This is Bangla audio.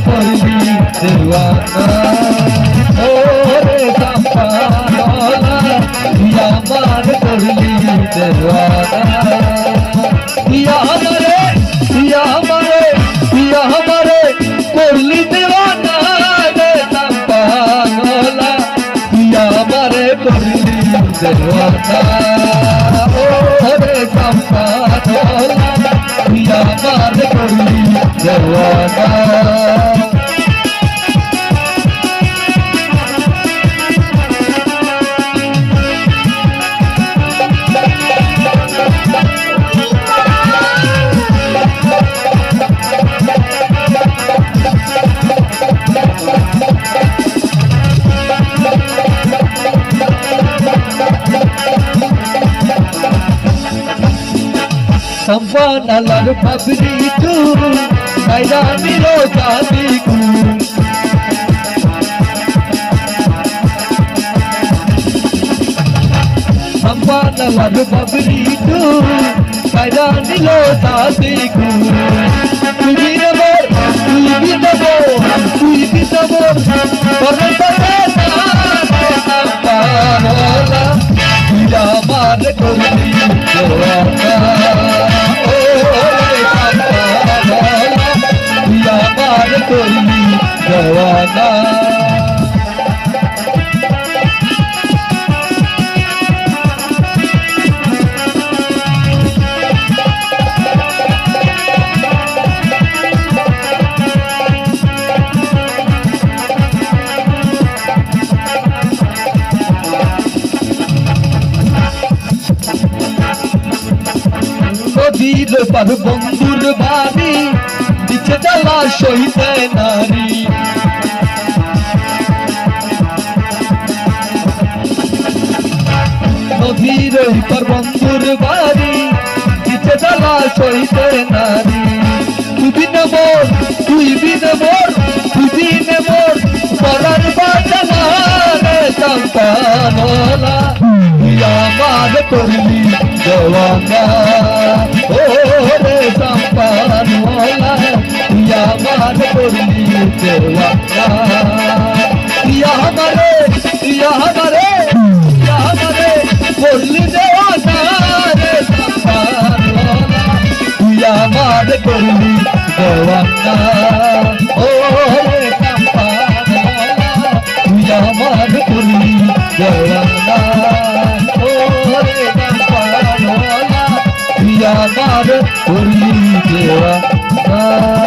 করলি দেওয়ানা ও রে চম্পাওয়ালা তুই আমার করলি দেওয়ানা করলি দেওয়ানা রে চম্পাওয়ালা তুই আমারে করলি দেওয়ানা ও রে চম্পাওয়ালা তুই আমারে করলি দেওয়ানা সম্পানালার পাবরি তু নাইরানি রোজানি কু সম্পানালার পাবরি তু নাইরানি রোজানি কু তুই বিনবর করে তবে সম্পানালা তুই আমার করলি দেওয়ানা করলি দেওয়ানা নদীর পার বন্ধুর বাড়ি দিচ্ছে জ্বালা সইতে নারী নদীর পার বন্ধুর বাড়ি দিচ্ছে জ্বালা সইতে নারী তুই বিনে মোর পরার বাজানা রে চম্পাওয়ালা তুই আমার করলি দেওয়ানা ও রে চম্পাওয়ালা তুই আমার করলি দেওয়ানা তুই আমারে করলি দেওয়ানা রে চম্পাওয়ালা তুই আমার করলি দেওয়ানা ও রে চম্পাওয়ালা তুই আমার করলি দেওয়ানা ও রে চম্পাওয়ালা তুই আমার করলি দেওয়ানা